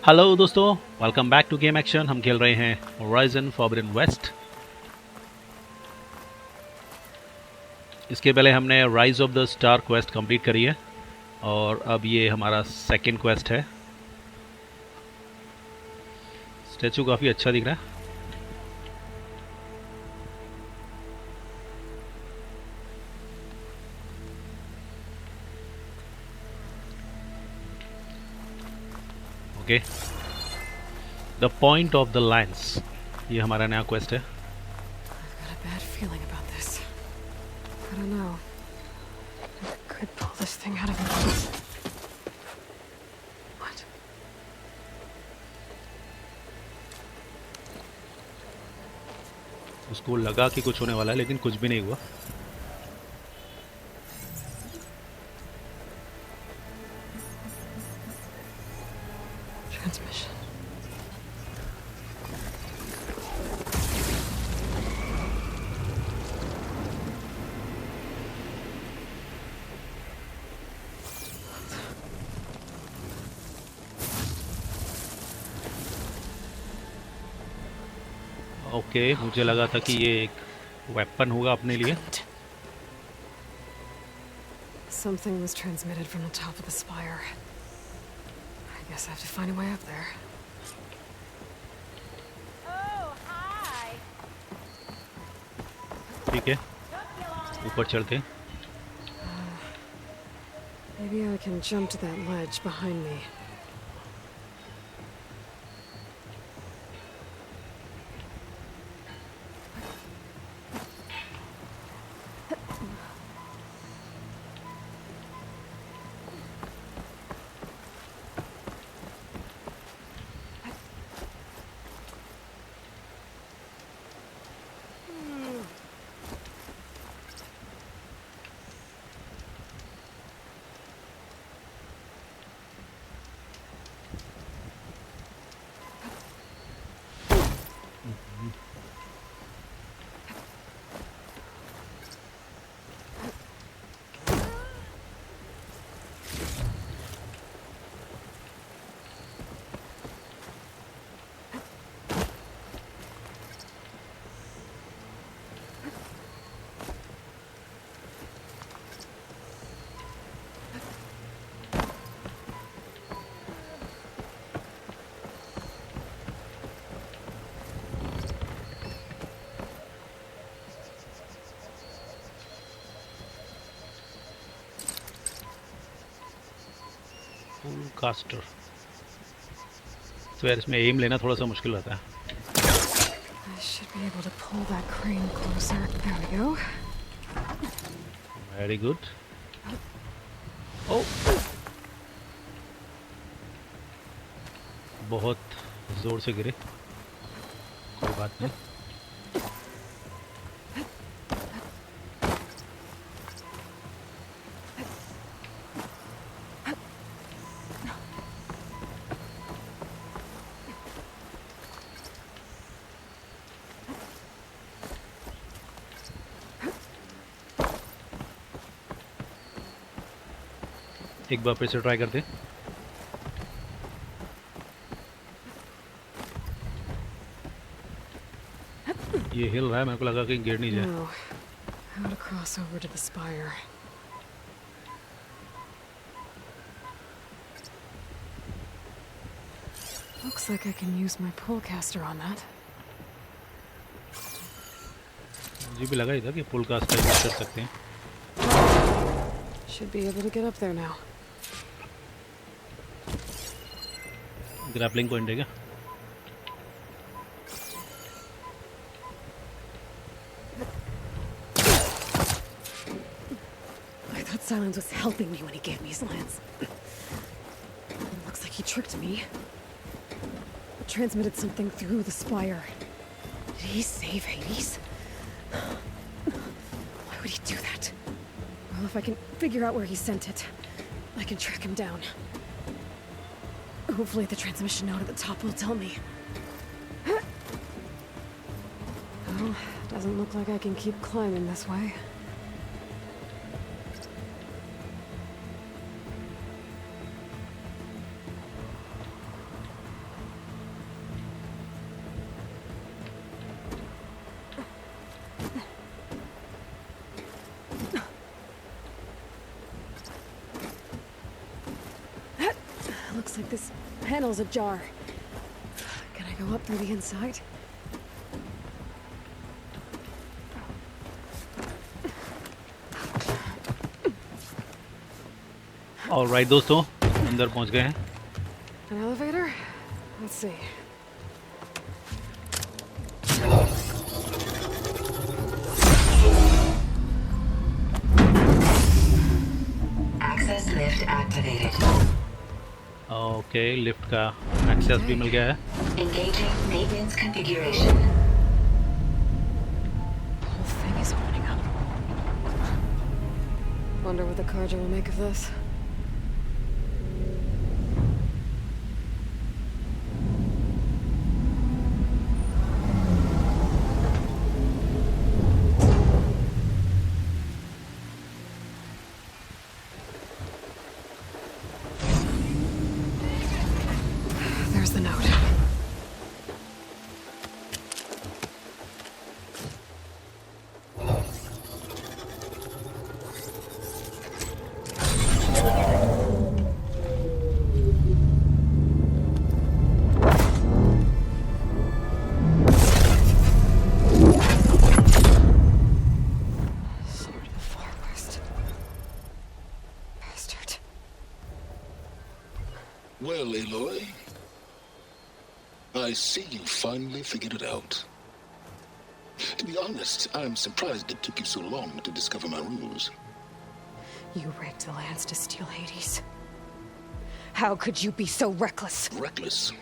Hello दोस्तों, welcome back to game action. हम खेल रहे हैं होराइजन फॉरबिडन वेस्ट। इसके पहले हमने rise of the star quest complete करी है और अब ये हमारा सेकंड क्वेस्ट है। स्टैचू काफ़ी अच्छा दिख रहा है। Okay, the point of the lines, ये हमारा नया क्वेस्ट है। I don't know. I could pull this thing out of me. What? उसको लगा कि कुछ होने वाला है, लेकिन कुछ भी नहीं हुआ। Transmission. ओके, मुझे लगा था कि ये एक वेपन होगा अपने लिए। Something was transmitted from the top of the spire. I guess I have to find a way up there. Oh, hi. ठीक है, ऊपर चलते हैं। Maybe I can jump to that ledge behind me. Full caster. तो यार इसमें M लेना थोड़ा सा मुश्किल रहता है। I should be able to pull that crane closer. There we go. Very good. ओ, बहुत जोर से गिरे, कोई बात नहीं। एक बार फिर से ट्राई करते हैं। ये हिल रहा है, मेरे को लगा कि गिर नहीं जाए। Now, how to cross over to the spire? Looks like I can use my pullcaster on that. मुझे भी लगा ही था कि पुल कास्ट का यूज कर सकते हैं। Should be able to get up there now. Grappling point है क्या? I thought Silence was helping me when he gave me his lance. Looks like he tricked me. Transmitted something through the spire. Did he save Hades? Why would he do that? Well, if I can figure out where he sent it, I can track him down. Hopefully the transmission note at the top will tell me. Well, doesn't look like I can keep climbing this way. Looks like this panel's ajar. Can I go up through the inside? All right, दोस्तों अंदर पहुंच गए हैं. An elevator? Let's see. Access lift activated. Okay, lift का access भी मिल गया है. Engaging maintenance configuration. The whole thing is opening up. Wonder what the Carja will make of this. There's the note. Sword of the Far West. Bastard. Well, Aloy, I see you finally figured it out. To be honest, I'm surprised it took you so long to discover my rules. You rigged the lands to steal Hades. How could you be so reckless? Reckless.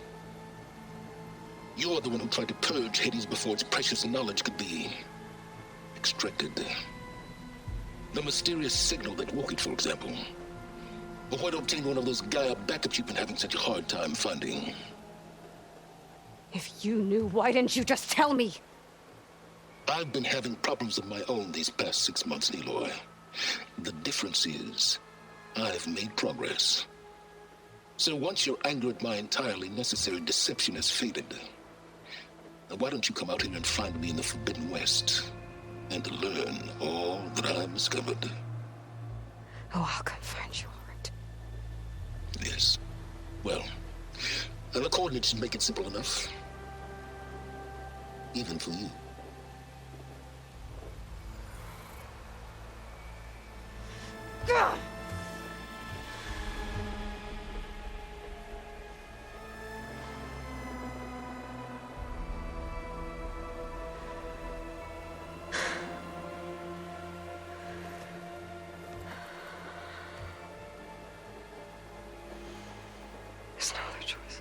You're the one who tried to purge Hades before its precious knowledge could be extracted. The mysterious signal that woke it, for example. Or why to obtain one of those Gaia backups you've been having such a hard time finding. If you knew, why didn't you just tell me? I've been having problems of my own these past 6 months, Aloy. The difference is, I've made progress. So once your anger at my entirely necessary deception has faded, now why don't you come out here and find me in the Forbidden West and learn all that I've discovered? Oh, I'll come find you, all right. Yes. Well, the coordinates should make it simple enough. Even for you. Gah! There's no other choice.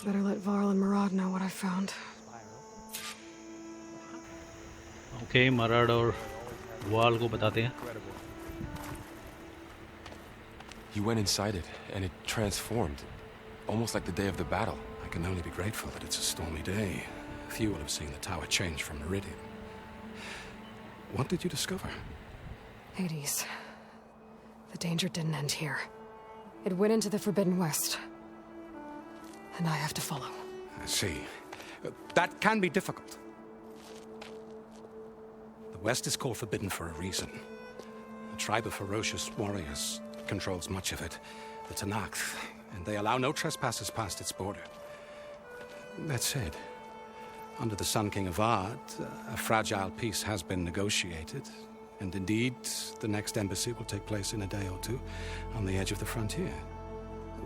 Better let Varl and Murad know what I found. Okay, मराड और वाल को बताते हैं. You went inside it, and it transformed. Almost like the day of the battle. I can only be grateful that it's a stormy day. Few will have seen the tower change from Meridian. What did you discover? Hades. The danger didn't end here. It went into the Forbidden West. And I have to follow. I see. That can be difficult. The West is called Forbidden for a reason. A tribe of ferocious warriors controls much of it, the Tanakh, and they allow no trespassers past its border. That said, under the Sun King of Ard, a fragile peace has been negotiated, and indeed, the next embassy will take place in a day or two on the edge of the frontier.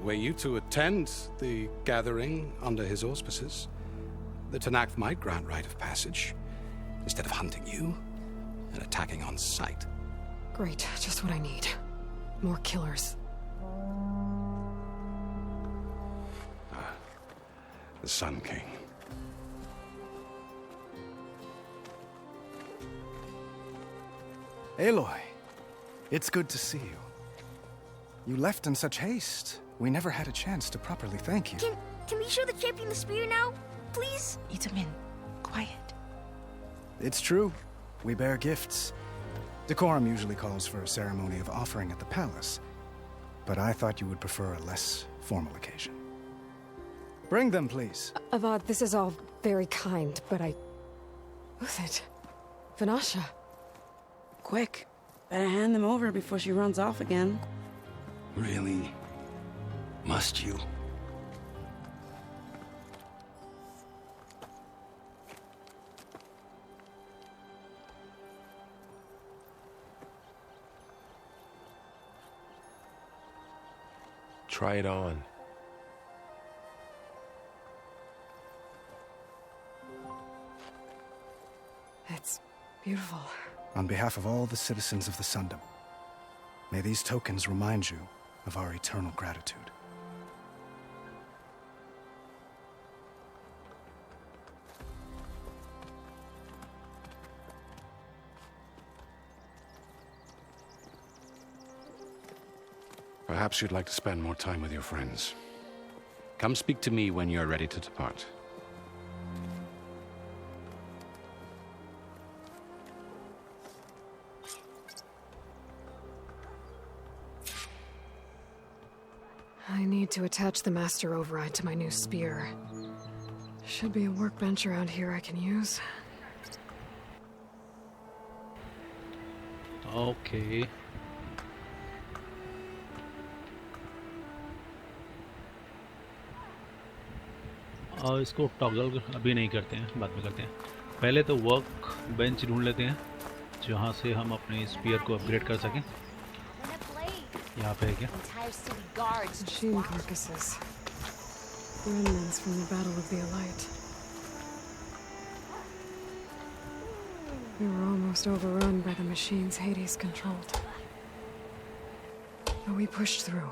Were you to attend the gathering under his auspices, the Tanakh might grant right of passage, instead of hunting you and attacking on sight. Great, just what I need. More killers. The Sun King. Aloy, it's good to see you. You left in such haste. We never had a chance to properly thank you. Can we show the champion the spear now? Please? Itamin, quiet. It's true. We bear gifts. Decorum usually calls for a ceremony of offering at the palace, but I thought you would prefer a less formal occasion. Bring them, please. Avad, this is all very kind, but Who's it? Vanasha. Quick. Better hand them over before she runs off again. Really? Must you? Try it on. It's beautiful. On behalf of all the citizens of the Sundom, may these tokens remind you of our eternal gratitude. Perhaps you'd like to spend more time with your friends. Come speak to me when you're ready to depart. I need to attach the master override to my new spear. Should be a workbench around here I can use. Okay. और इसको toggle अभी नहीं करते हैं, बाद में करते हैं। पहले तो वर्क बेंच ढूंढ लेते हैं जहाँ से हम अपने स्पीयर को अपग्रेड कर सकें। यहाँ पे है क्या? Machine carcasses. Remnants from the Battle of the Elite. We were almost overrun by the machines Hades controlled. But we pushed through.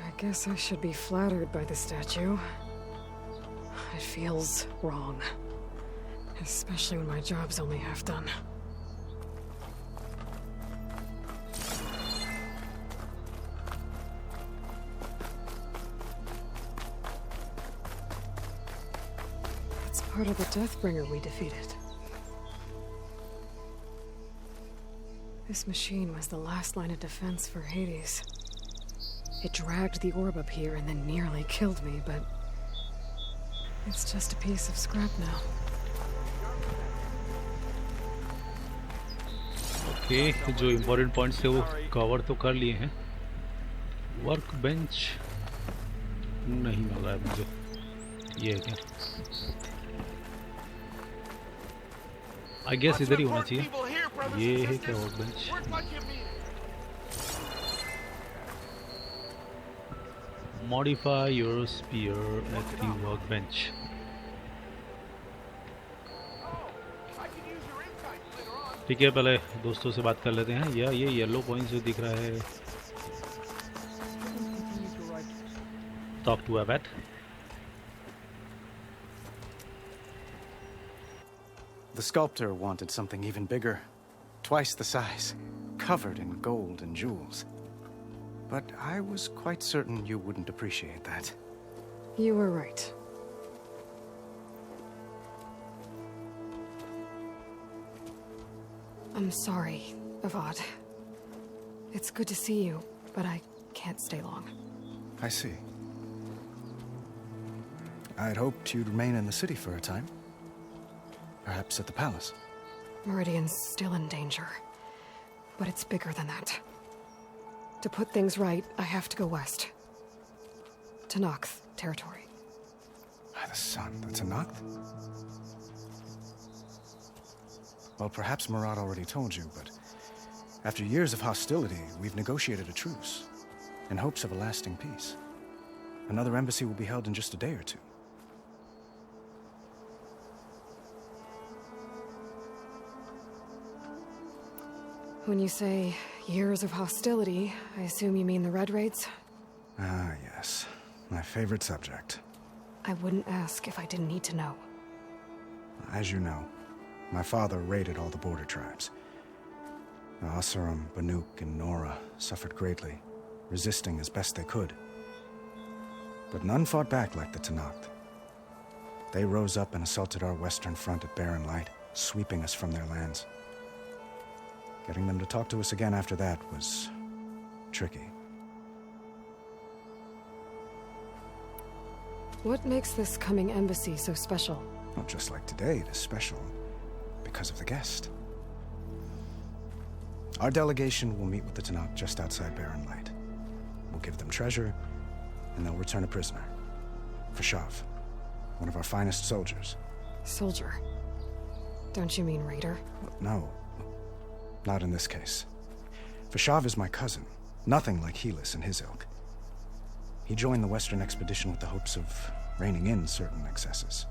I guess I should be flattered by the statue. It feels wrong. Especially when my job's only half done. It's part of the Deathbringer we defeated. This machine was the last line of defense for Hades. It dragged the orb up here and then nearly killed me, but it's just a piece of scrap now. Okay, जो important points थे वो cover तो कर लिए हैं। Work bench नहीं मिल रहा है मुझे। ये है क्या? आई गेस इधर ही होना चाहिए। ये है क्या work bench? Modify your spear at the workbench. ठीक है, पहले दोस्तों से बात कर लेते हैं। या ये येलो कॉइन जो दिख रहा है, talk to Abed. The sculptor wanted something even bigger, twice the size, covered in gold and jewels. But I was quite certain you wouldn't appreciate that. You were right. I'm sorry, Avad. It's good to see you, but I can't stay long. I see. I'd hoped you'd remain in the city for a time. Perhaps at the palace. Meridian's still in danger, but it's bigger than that. To put things right, I have to go west. To Nox territory. By the sun, the Tanakh? Well, perhaps Murad already told you, but after years of hostility, we've negotiated a truce in hopes of a lasting peace. Another embassy will be held in just a day or two. When you say years of hostility, I assume you mean the Red Raids? Ah, yes. My favorite subject. I wouldn't ask if I didn't need to know. As you know, my father raided all the border tribes. The Asuram, Banuk, and Nora suffered greatly, resisting as best they could. But none fought back like the Tanakh. They rose up and assaulted our western front at Barren Light, sweeping us from their lands. Getting them to talk to us again after that was tricky. What makes this coming embassy so special? Not just like today, it is special because of the guest. Our delegation will meet with the Tanakh just outside Barren Light. We'll give them treasure, and they'll return a prisoner. Fashav, one of our finest soldiers. Soldier? Don't you mean raider? No, not in this case. Fashav is my cousin, nothing like Helis and his ilk. He joined the Western expedition with the hopes of reining in certain excesses.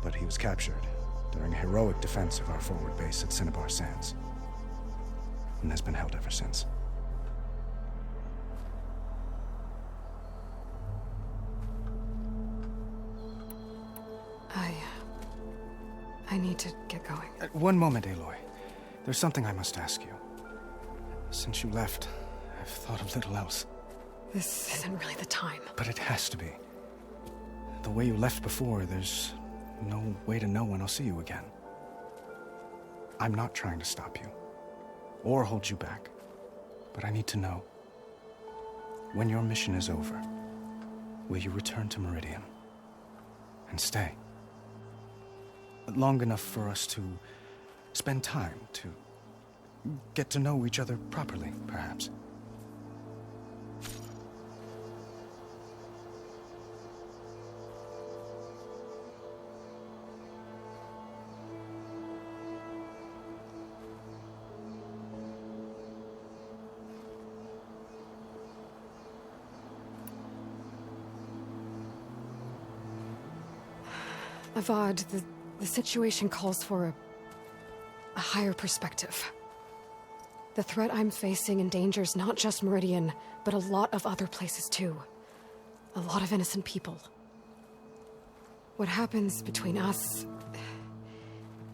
But he was captured during a heroic defense of our forward base at Cinnabar Sands, and has been held ever since. I need to get going. One moment, Aloy. There's something I must ask you. Since you left, I've thought of little else. This isn't really the time. But it has to be. The way you left before, there's no way to know when I'll see you again. I'm not trying to stop you, or hold you back. But I need to know, when your mission is over, will you return to Meridian? And stay? Long enough for us to spend time, to get to know each other properly, perhaps. Avad, the situation calls for a higher perspective. The threat I'm facing endangers not just Meridian, but a lot of other places too. A lot of innocent people. What happens between us,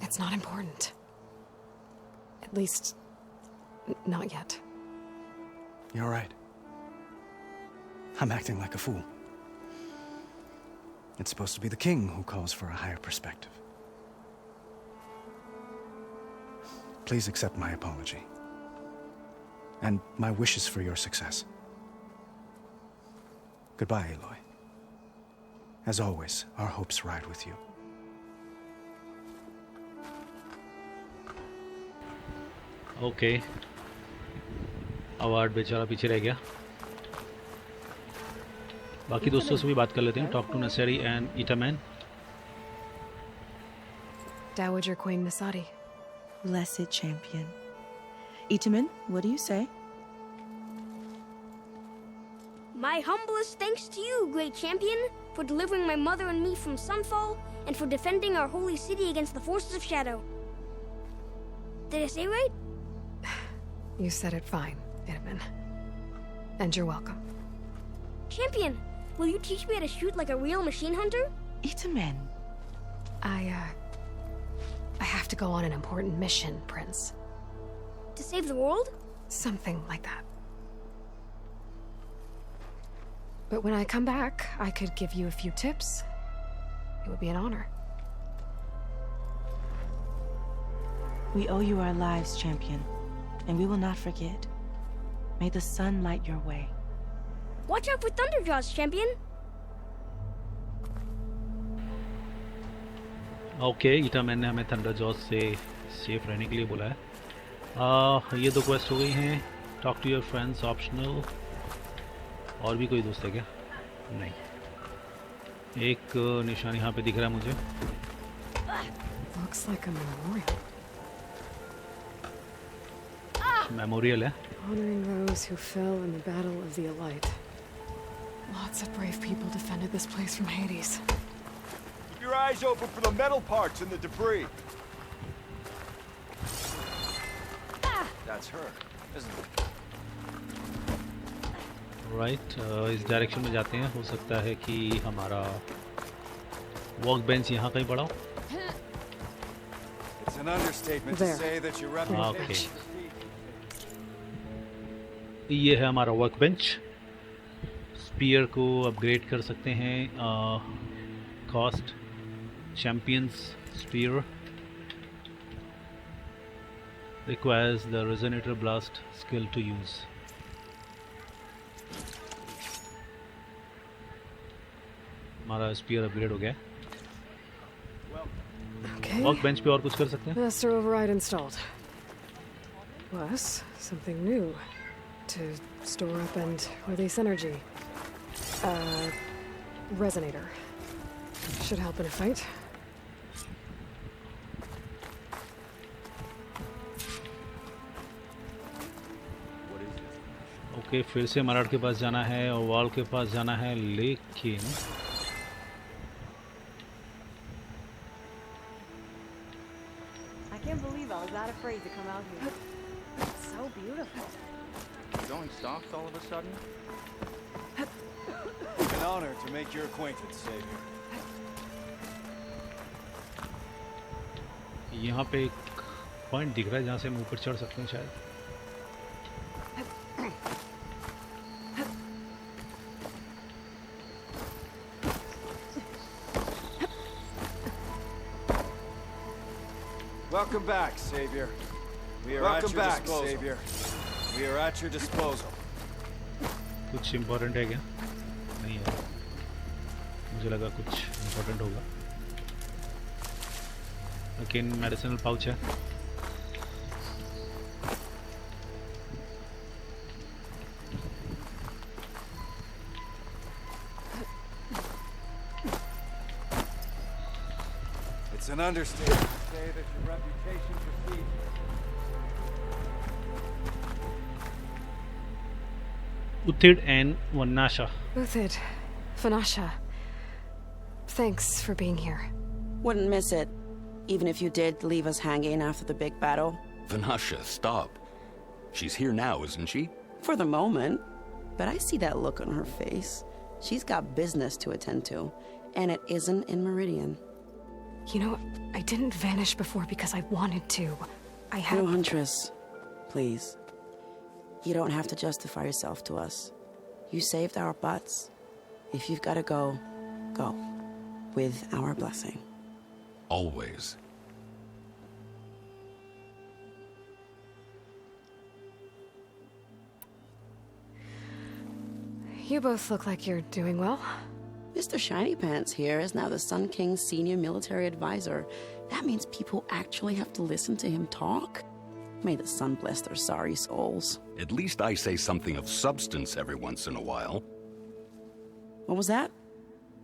it's not important. At least, not yet. You're right. I'm acting like a fool. It's supposed to be the king who calls for a higher perspective. Please accept my apology. And my wishes for your success. Goodbye, Aloy. As always, our hopes ride with you. Okay. Award बेचारा पीछे रह गया. बाकी दोस्तों से भी बात कर लेते हैं. टॉक टू नसेरी एंड ईटामैन. Dowager Queen Nasadi. Blessed champion. Itaman, what do you say? My humblest thanks to you, great champion, for delivering my mother and me from Sunfall, and for defending our holy city against the forces of Shadow. Did I say right? You said it fine, Itaman. And you're welcome. Champion, will you teach me how to shoot like a real machine hunter? Itaman. I have to go on an important mission, Prince. To save the world? Something like that. But when I come back, I could give you a few tips. It would be an honor. We owe you our lives, champion, and we will not forget. May the sun light your way. Watch out for Thunderjaws, champion. Okay, ईटामैन ने हमें thunder Jos से safe रहने के लिए बोला है. ये दो क्वेस्ट हो गई हैं. Talk to your friends optional. और भी कोई दोस्त है क्या? नहीं. एक निशान यहाँ पे दिख रहा है मुझे. Looks like a memorial. Memorial है. Honoring those who fell in the Battle of the Elite. Lots of brave people defended this place from Hades. Keep your eyes open for the metal parts and the debris. That's her, isn't it? Right, इस direction में जाते हैं. हो सकता है कि हमारा work bench यहाँ कहीं पड़ा हो. It's an understatement to say that your reputation. ये है हमारा वर्क बेंच. स्पीयर को अपग्रेड कर सकते हैं। Cost champions spear requires the resonator blast skill to use. हमारा स्पीयर अपग्रेड हो गया। Okay. वर्क बेंच पे और कुछ कर सकते हैं? Master override installed. Plus, something new. To store up and release energy. Resonator. Should help in a fight. Okay, फिर से मराठ के पास जाना है और वॉल के पास जाना है, लेकिन I can't believe I was that afraid to come out here. It's so beautiful. Going soft all of a sudden? An honor to make your acquaintance, Savior. यहाँ पे एक पॉइंट दिख रहा है जहाँ से हम ऊपर चढ़ सकते हैं शायद। Welcome back, Savior. We are at your disposal. Savior. We are at your disposal. कुछ इम्पोर्टेंट है क्या? नहीं है, मुझे लगा कुछ इम्पोर्टेंट होगा, लेकिन मेडिसिनल पाउच है। It's an understatement to say that your reputation precedes you. Uthid and Vanasha. Uthid, Vanasha. Thanks for being here. Wouldn't miss it, even if you did leave us hanging after the big battle. Vanasha, stop. She's here now, isn't she? For the moment. But I see that look on her face. She's got business to attend to, and it isn't in Meridian. You know, I didn't vanish before because I wanted to. I had... No, Huntress. Please. You don't have to justify yourself to us. You saved our butts. If you've got to go, go. With our blessing. Always. You both look like you're doing well. Mr. Shiny Pants here is now the Sun King's senior military advisor. That means people actually have to listen to him talk? May the sun bless their sorry souls. At least I say something of substance every once in a while. What was that?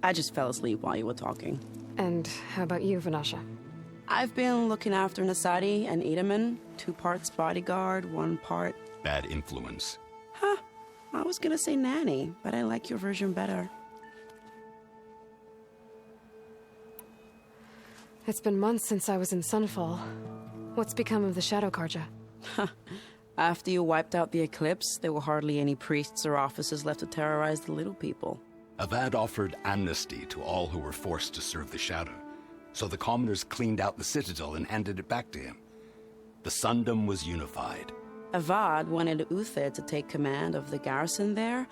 I just fell asleep while you were talking. And how about you, Vanasha? I've been looking after Nasadi and Edaman. 2 parts bodyguard, 1 part... Bad influence. Huh. I was gonna say nanny, but I like your version better. It's been months since I was in Sunfall. What's become of the Shadow Karja? After you wiped out the Eclipse, there were hardly any priests or officers left to terrorize the little people. Avad offered amnesty to all who were forced to serve the Shadow, so the commoners cleaned out the Citadel and handed it back to him. The Sundom was unified. Avad wanted Uthid to take command of the garrison there,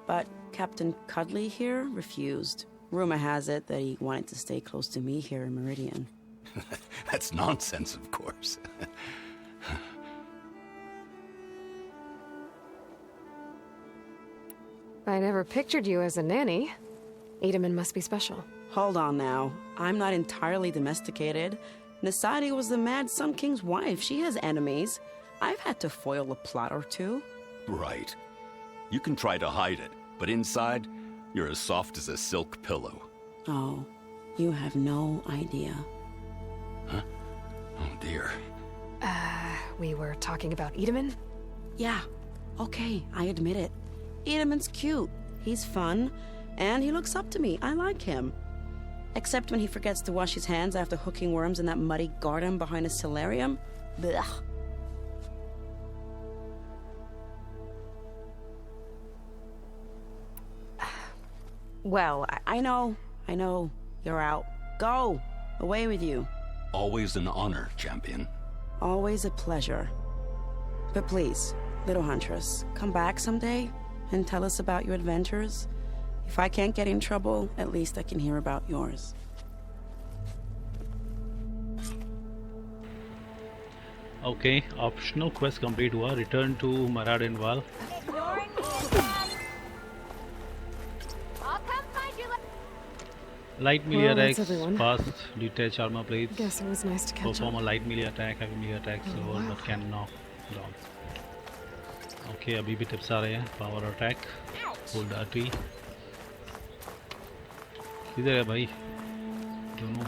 but Captain Cudley here refused. Rumor has it that he wanted to stay close to me here in Meridian. That's nonsense, of course. I never pictured you as a nanny. Edaman must be special. Hold on now. I'm not entirely domesticated. Nasadi was the Mad Sun King's wife. She has enemies. I've had to foil a plot or 2. Right. You can try to hide it, but inside, you're as soft as a silk pillow. Oh, you have no idea. Huh? Oh, dear. We were talking about Edaman? Yeah. Okay, I admit it. Edaman's cute. He's fun. And he looks up to me. I like him. Except when he forgets to wash his hands after hooking worms in that muddy garden behind his solarium. Blech. Well, I know. You're out. Go! Away with you. Always an honor, champion. Always a pleasure. But please, little Huntress, come back someday and tell us about your adventures. If I can't get in trouble, at least I can hear about yours. Okay, optional quest complete हुआ. Return to Maradenval. Light melee attacks, fast, detach armor plates. Guess it was nice to catch Perform up. a light melee attack, heavy melee attack, slower but can knock down. Okay, अभी भी tips आ रहे हैं. Power attack, hold RT. किधर है भाई? दोनों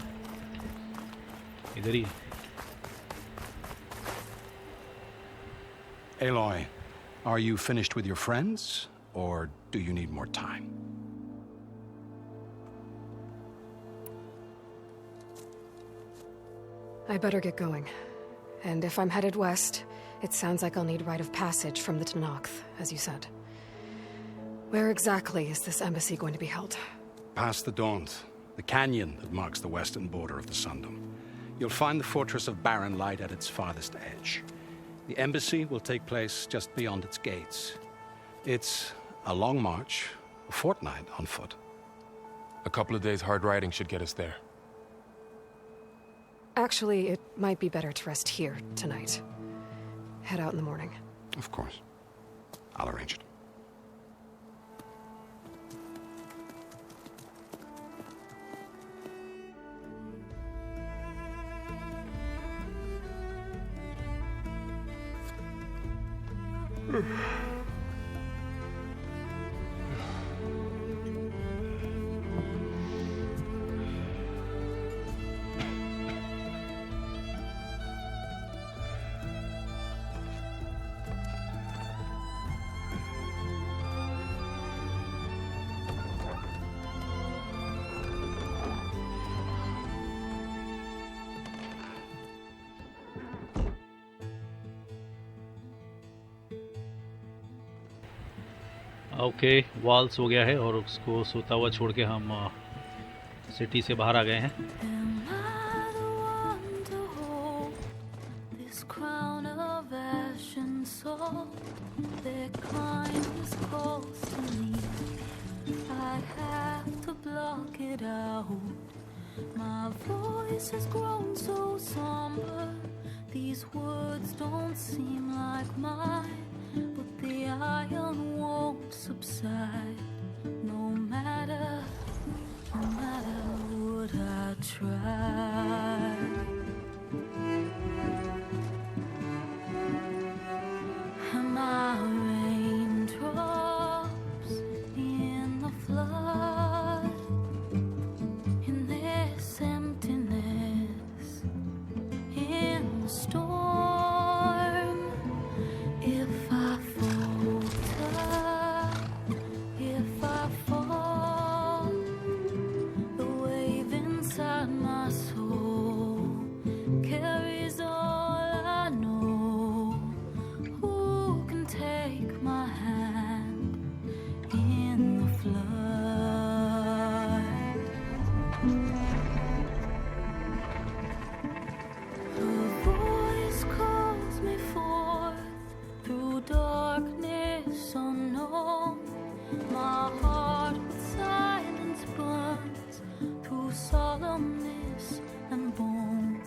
इधर ही. Aloy, are you finished with your friends, or do you need more time? I better get going. And if I'm headed west, it sounds like I'll need rite of passage from the Tenakth, as you said. Where exactly is this embassy going to be held? Past the Daunt, the canyon that marks the western border of the Sundom. You'll find the fortress of Barren Light at its farthest edge. The embassy will take place just beyond its gates. It's a long march, a fortnight on foot. A couple of days hard riding should get us there. Actually, it might be better to rest here tonight. Head out in the morning. Of course. I'll arrange it. Okay, walls हो गया है और उसको सोता हुआ छोड़ के हम सिटी से बाहर आ गए हैं. These words don't seem like mine, but the iron won't subside. No matter what I try. Am I raindrops in the flood, in this emptiness, in the storm? If I falter, if I fall, the wave inside my soul carries all I know. Who can take my hand in the flood? A voice calls me forth through darkness unknown. My heart with silence burns through solemnness and bone.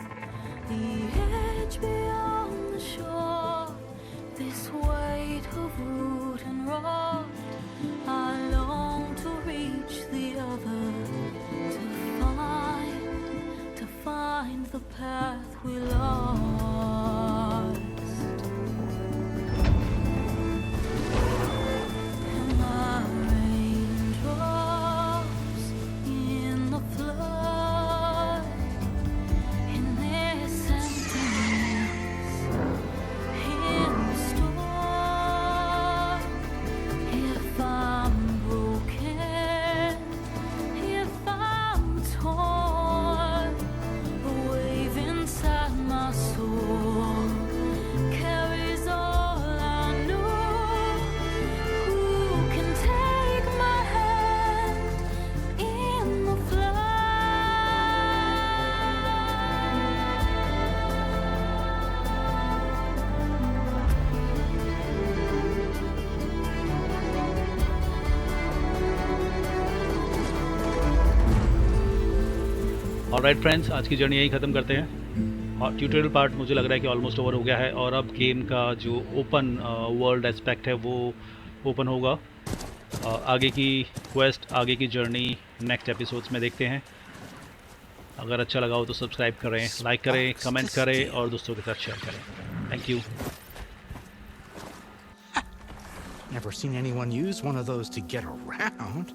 The edge beyond the shore, this weight of root and rot. I long to reach the other, to find the path we lost. Am I raindrops in the flood, in this emptiness, in the storm? If alright friends, आज की journey यही ख़त्म करते हैं। और tutorial part मुझे लग रहा है कि ऑलमोस्ट ओवर हो गया है और अब गेम का जो ओपन वर्ल्ड एस्पेक्ट है वो ओपन होगा। आगे की क्वेस्ट, आगे की जर्नी नेक्स्ट एपिसोड्स में देखते हैं। अगर अच्छा लगा हो तो सब्सक्राइब करें, लाइक करें, कमेंट करें और दोस्तों के साथ शेयर करें। Thank you. Never seen anyone use one of those to get around.